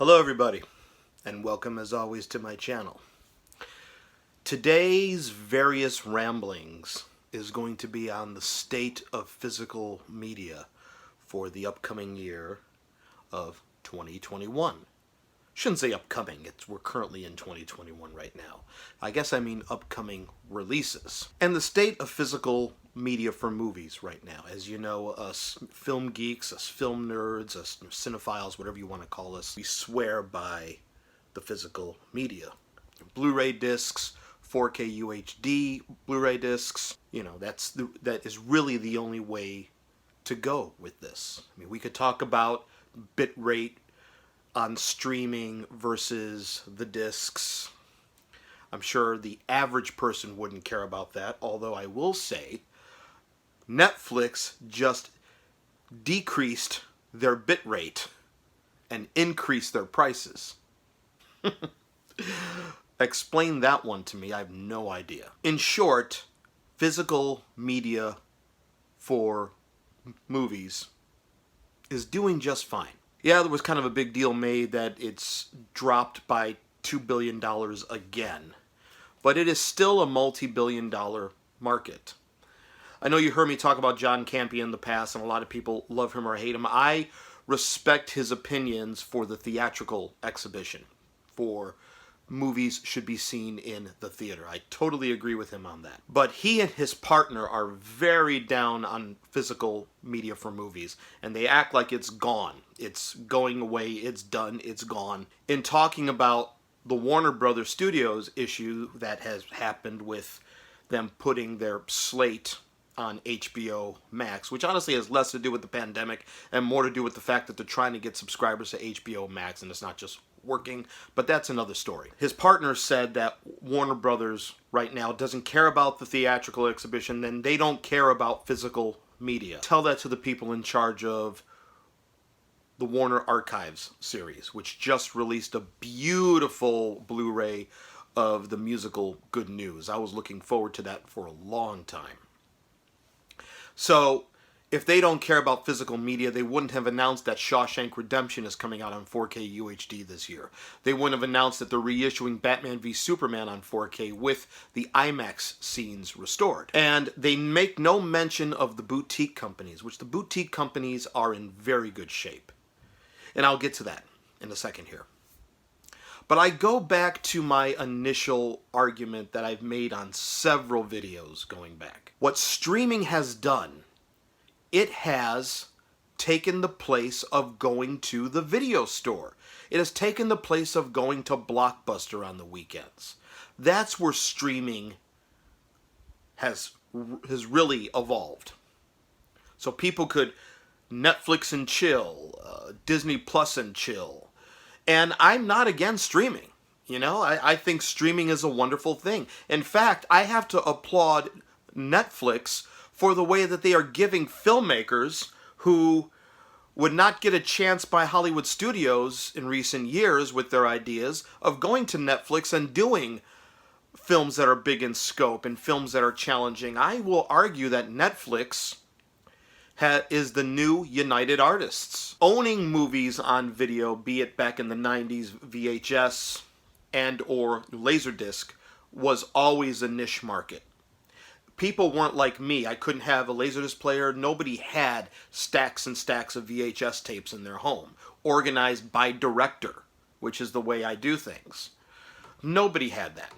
Hello everybody, and welcome as always to my channel. Today's various ramblings is going to be on the state of physical media for the upcoming year of 2021. Shouldn't say upcoming, we're currently in 2021 right now. I guess I mean upcoming releases. And the state of physical media for movies right now. As you know, us film geeks, us film nerds, us cinephiles, whatever you want to call us, we swear by the physical media. Blu Ray discs, 4K UHD Blu Ray discs, that is really the only way to go with this. I mean, we could talk about bit rate on streaming versus the discs. I'm sure the average person wouldn't care about that, although I will say Netflix just decreased their bit rate and increased their prices. Explain that one to me. I have no idea. In short, physical media for movies is doing just fine. Yeah, there was kind of a big deal made that it's dropped by $2 billion again, but it is still a multi-billion-dollar market. I know you heard me talk about John Campea in the past, and a lot of people love him or hate him. I respect his opinions for the theatrical exhibition, for movies should be seen in the theater. I totally agree with him on that. But he and his partner are very down on physical media for movies, and they act like it's gone. It's going away, it's done, it's gone. In talking about the Warner Brothers Studios issue that has happened with them putting their slate on HBO Max, which honestly has less to do with the pandemic and more to do with the fact that they're trying to get subscribers to HBO Max, and it's not just working, but that's another story. His partner said that Warner Brothers right now doesn't care about the theatrical exhibition, then they don't care about physical media. Tell that to the people in charge of the Warner Archives series, which just released a beautiful Blu Ray of the musical Good News. I was looking forward to that for a long time. So, if they don't care about physical media, they wouldn't have announced that Shawshank Redemption is coming out on 4K UHD this year. They wouldn't have announced that they're reissuing Batman v Superman on 4K with the IMAX scenes restored. And they make no mention of the boutique companies, which the boutique companies are in very good shape. And I'll get to that in a second here. But I go back to my initial argument that I've made on several videos going back. What streaming has done, it has taken the place of going to the video store. It has taken the place of going to Blockbuster on the weekends. That's where streaming has really evolved. So people could Netflix and chill, Disney Plus and chill. And I'm not against streaming. I think streaming is a wonderful thing. In fact, I have to applaud Netflix for the way that they are giving filmmakers who would not get a chance by Hollywood studios in recent years with their ideas of going to Netflix and doing films that are big in scope and films that are challenging. I will argue that Netflix is the new United Artists. Owning movies on video, be it back in the 90s, VHS and or Laserdisc, was always a niche market. People weren't like me. I couldn't have a Laserdisc player. Nobody had stacks and stacks of VHS tapes in their home, organized by director, which is the way I do things. Nobody had that.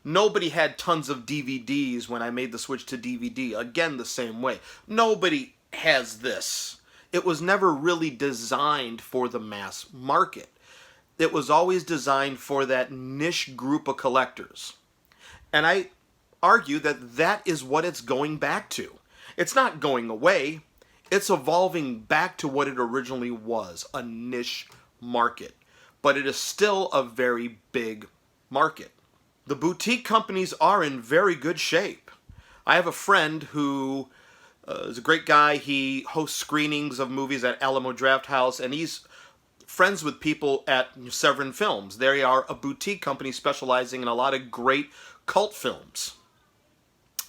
Nobody had tons of DVDs when I made the switch to DVD. Again, the same way. Nobody has this. It was never really designed for the mass market. It was always designed for that niche group of collectors. And I argue that that is what it's going back to. It's not going away. It's evolving back to what it originally was, a niche market. But it is still a very big market. The boutique companies are in very good shape. I have a friend who is a great guy. He hosts screenings of movies at Alamo Drafthouse, and he's friends with people at Severin Films. They are a boutique company specializing in a lot of great cult films.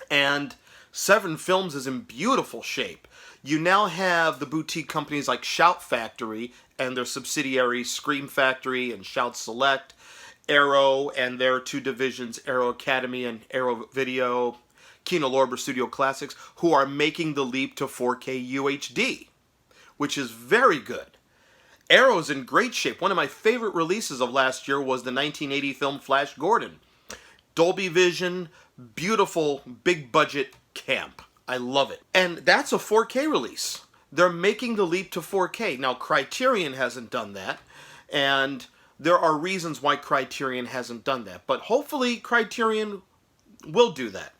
And Seven Films is in beautiful shape. You now have the boutique companies like Shout Factory and their subsidiaries Scream Factory and Shout Select, Arrow and their two divisions, Arrow Academy and Arrow Video, Kino Lorber Studio Classics, who are making the leap to 4K UHD, which is very good. Arrow's in great shape. One of my favorite releases of last year was the 1980 film Flash Gordon. Dolby Vision, beautiful, big budget camp. I love it. And that's a 4K release. They're making the leap to 4K. Now, Criterion hasn't done that, and there are reasons why Criterion hasn't done that. But hopefully Criterion will do that.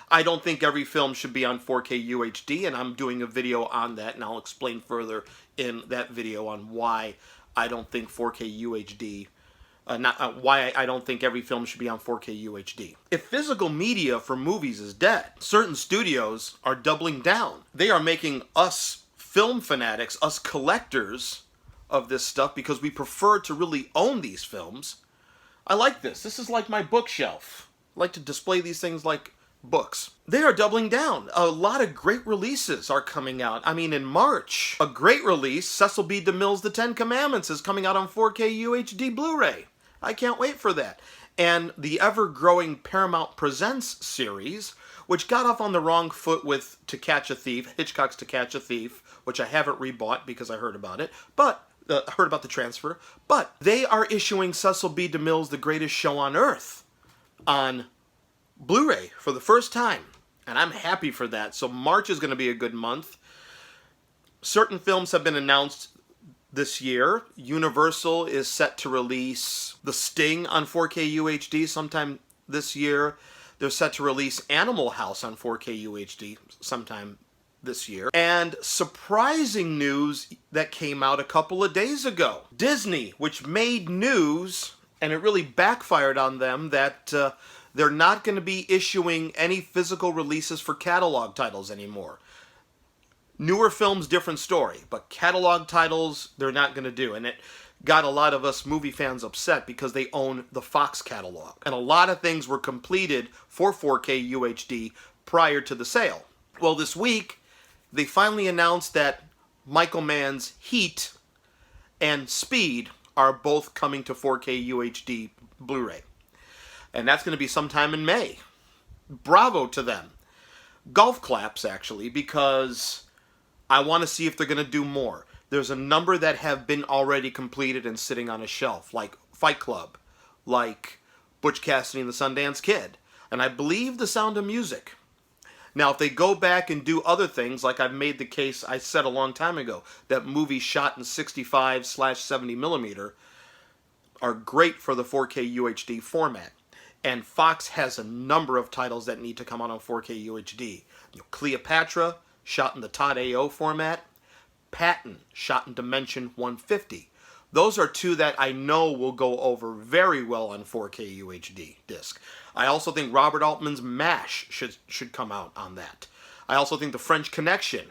I don't think every film should be on 4K UHD, and I'm doing a video on that, and I'll explain further in that video on why I don't think 4K UHD, why I don't think every film should be on 4K UHD. If physical media for movies is dead, certain studios are doubling down. They are making us film fanatics, us collectors of this stuff, because we prefer to really own these films. I like this. This is like my bookshelf. I like to display these things like books. They are doubling down. A lot of great releases are coming out. I mean, in March, a great release, Cecil B. DeMille's The Ten Commandments, is coming out on 4K UHD Blu Ray. I can't wait for that. And the ever-growing Paramount Presents series, which got off on the wrong foot with To Catch a Thief, Hitchcock's To Catch a Thief, which I haven't rebought because I heard about it, but heard about the transfer. But they are issuing Cecil B. DeMille's The Greatest Show on Earth on Blu-ray for the first time, and I'm happy for that. So March is going to be a good month. Certain films have been announced this year. Universal is set to release The Sting on 4K UHD sometime this year. They're set to release Animal House on 4K UHD sometime this year. And surprising news that came out a couple of days ago. Disney, which made news, and it really backfired on them, that they're not going to be issuing any physical releases for catalog titles anymore. Newer films, different story, but catalog titles, they're not going to do. And it got a lot of us movie fans upset because they own the Fox catalog. And a lot of things were completed for 4K UHD prior to the sale. Well, this week, they finally announced that Michael Mann's Heat and Speed are both coming to 4K UHD Blu-ray. And that's going to be sometime in May. Bravo to them. Golf claps, actually, because I want to see if they're going to do more. There's a number that have been already completed and sitting on a shelf, like Fight Club, like Butch Cassidy and the Sundance Kid, and I believe The Sound of Music. Now, if they go back and do other things, like I've made the case I said a long time ago, that movies shot in 65/70 millimeter are great for the 4K UHD format. And Fox has a number of titles that need to come out on 4K UHD. Cleopatra, shot in the Todd AO format. Patton, shot in Dimension 150. Those are two that I know will go over very well on 4K UHD disc. I also think Robert Altman's MASH should come out on that. I also think The French Connection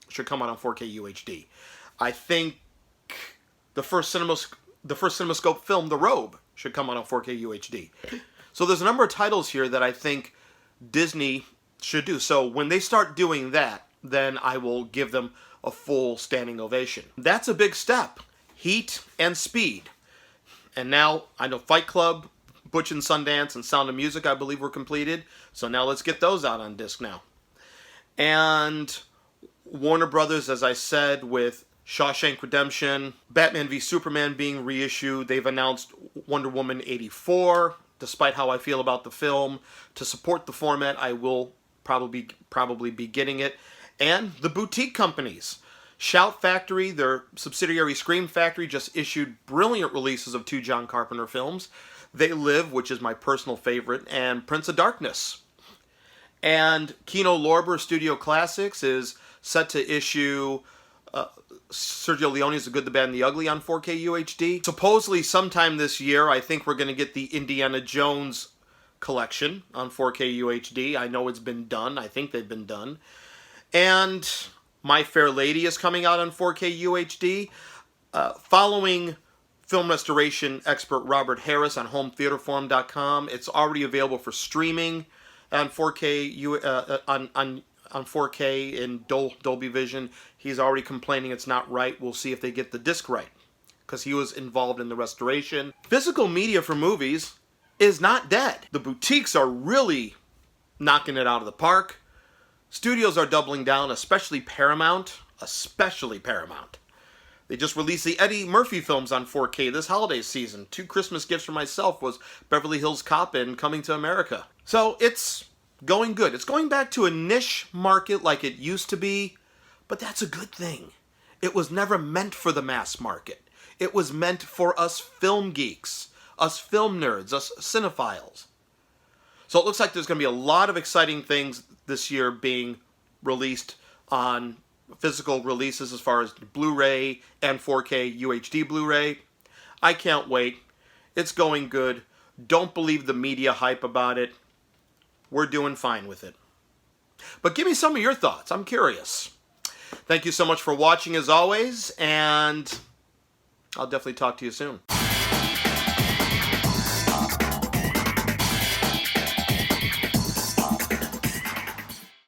should come out on 4K UHD. I think the first CinemaScope film, The Robe, should come out on 4K UHD. So there's a number of titles here that I think Disney should do. So when they start doing that, then I will give them a full standing ovation. That's a big step. Heat and Speed. And now, I know Fight Club, Butch and Sundance, and Sound of Music, I believe, were completed. So now let's get those out on disc now. And Warner Brothers, as I said, with Shawshank Redemption, Batman v Superman being reissued, they've announced Wonder Woman 84. Despite how I feel about the film, to support the format, I will probably be getting it. And the boutique companies. Shout Factory, their subsidiary Scream Factory, just issued brilliant releases of two John Carpenter films. They Live, which is my personal favorite, and Prince of Darkness. And Kino Lorber Studio Classics is set to issue Sergio Leone's The Good, the Bad, and the Ugly on 4K UHD. Supposedly sometime this year, I think we're going to get the Indiana Jones collection on 4K UHD. I know it's been done. I think they've been done. And My Fair Lady is coming out on 4K UHD. Following film restoration expert Robert Harris on HomeTheaterForum.com, it's already available for streaming on 4K on on 4K in Dolby Vision. He's already complaining it's not right. We'll see if they get the disc right, because he was involved in the restoration. Physical media for movies is not dead. The boutiques are really knocking it out of the park. Studios are doubling down, especially Paramount. Especially Paramount. They just released the Eddie Murphy films on 4K this holiday season. 2 Christmas gifts for myself was Beverly Hills Cop and Coming to America. So it's going good. It's going back to a niche market like it used to be, but that's a good thing. It was never meant for the mass market. It was meant for us film geeks, us film nerds, us cinephiles. So it looks like there's going to be a lot of exciting things this year being released on physical releases as far as Blu-ray and 4K UHD Blu Ray. I can't wait. It's going good. Don't believe the media hype about it. We're doing fine with it. But give me some of your thoughts. I'm curious. Thank you so much for watching as always, and I'll definitely talk to you soon.